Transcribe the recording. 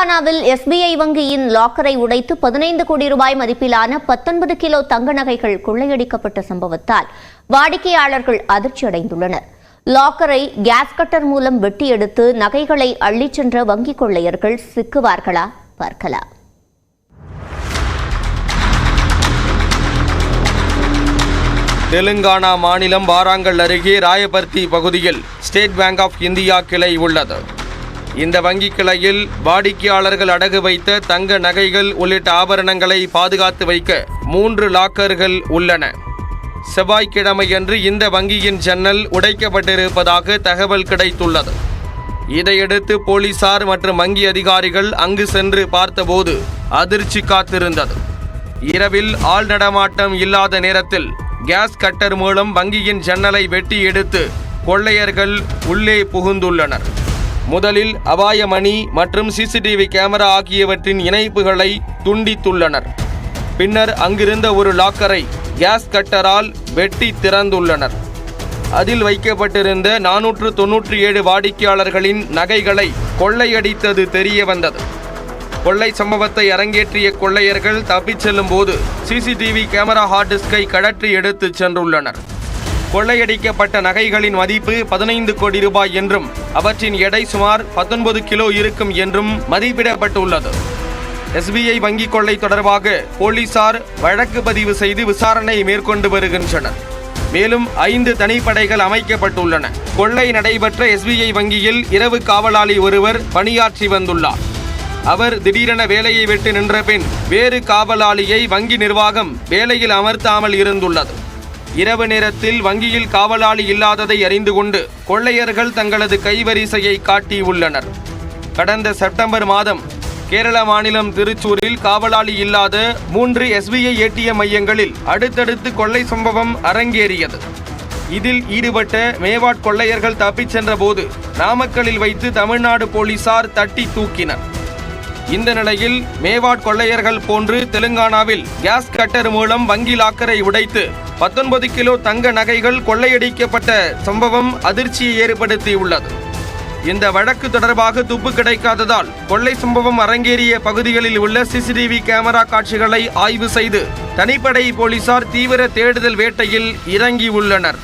தெலுங்கானாவில் SBI வங்கியின் லாக்கரை உடைத்து 15 கோடி ரூபாய் மதிப்பிலான 19 கிலோ தங்க நகைகள் கொள்ளையடிக்கப்பட்ட சம்பவத்தால் வாடிக்கையாளர்கள் அதிர்ச்சி அடைந்துள்ளனர். லாக்கரை கேஸ் கட்டர் மூலம் வெட்டி எடுத்து நகைகளை அள்ளிச் சென்ற வங்கி கொள்ளையர்கள் சிக்குவார்களா? பார்க்கலாம். தெலுங்கானா மாநிலம் வாராங்கல் அருகே ராயபர்த்தி பகுதியில் ஸ்டேட் பேங்க் ஆஃப் இந்தியா கிளை உள்ளது. இந்த வங்கி கிளையில் வாடிக்கையாளர்கள் அடகு வைத்த தங்க நகைகள் உள்ளிட்ட ஆபரணங்களை பாதுகாத்து வைக்க 3 லாக்கர்கள் உள்ளன. செவ்வாய்க்கிழமையன்று இந்த வங்கியின் ஜன்னல் உடைக்கப்பட்டிருப்பதாக தகவல் கிடைத்துள்ளது. இதையடுத்து போலீசார் மற்றும் வங்கி அதிகாரிகள் அங்கு சென்று பார்த்தபோது அதிர்ச்சி காத்திருந்தது. இரவில் ஆள் நடமாட்டம் இல்லாத நேரத்தில் கேஸ் கட்டர் மூலம் வங்கியின் ஜன்னலை வெட்டி எடுத்து கொள்ளையர்கள் உள்ளே புகுந்துள்ளனர். முதலில் அபாயமணி மற்றும் CCTV கேமரா ஆகியவற்றின் இணைப்புகளை துண்டித்துள்ளனர். பின்னர் அங்கிருந்த ஒரு லாக்கரை கேஸ் கட்டரால் வெட்டி திறந்துள்ளனர். அதில் வைக்கப்பட்டிருந்த 497 வாடிக்கையாளர்களின் நகைகளை கொள்ளையடித்தது தெரிய வந்தது. கொள்ளை சம்பவத்தை அரங்கேற்றிய கொள்ளையர்கள் தப்பிச் செல்லும் போது CCTV கேமரா ஹார்ட் டிஸ்கை கழற்றி எடுத்து சென்றுள்ளனர். கொள்ளையடிக்கப்பட்ட நகைகளின் மதிப்பு 15 கோடி ரூபாய் என்றும் அவற்றின் எடை சுமார் 19 கிலோ இருக்கும் என்றும் மதிப்பிடப்பட்டுள்ளது. SBI வங்கி கொள்ளை தொடர்பாக போலீசார் வழக்கு பதிவு செய்து விசாரணை மேற்கொண்டு வருகின்றனர். மேலும் 5 தனிப்படைகள் அமைக்கப்பட்டுள்ளன. கொள்ளை நடைபெற்ற SBI வங்கியில் இரவு காவலாளி ஒருவர் பணியாற்றி வந்துள்ளார். அவர் திடீரென வேலையை விட்டு நின்ற பின் வேறு காவலாளியை வங்கி நிர்வாகம் வேலையில் அமர்த்தாமல் இருந்துள்ளது. இரவு நேரத்தில் வங்கியில் காவலாளி இல்லாததை அறிந்து கொண்டு கொள்ளையர்கள் தங்களது கைவரிசையை காட்டியுள்ளனர். கடந்த செப்டம்பர் மாதம் கேரள மாநிலம் திருச்சூரில் காவலாளி இல்லாத 3 SBI ATM மையங்களில் அடுத்தடுத்து கொள்ளை சம்பவம் அரங்கேறியது. இதில் ஈடுபட்ட மேவாட் கொள்ளையர்கள் தப்பிச் சென்ற போது நாமக்கல்லில் வைத்து தமிழ்நாடு போலீசார் தட்டி தூக்கினர். இந்த நிலையில் மேவாட் கொள்ளையர்கள் போன்று தெலுங்கானாவில் கேஸ் கட்டர் மூலம் வங்கி லாக்கரை உடைத்து 19 கிலோ தங்க நகைகள் கொள்ளையடிக்கப்பட்ட சம்பவம் அதிர்ச்சியை ஏற்படுத்தியுள்ளது. இந்த வழக்கு தொடர்பாக துப்பு கிடைக்காததால் கொள்ளை சம்பவம் அரங்கேறிய பகுதிகளில் உள்ள CCTV கேமரா காட்சிகளை ஆய்வு செய்து தனிப்படை போலீசார் தீவிர தேடுதல் வேட்டையில் இறங்கியுள்ளனர்.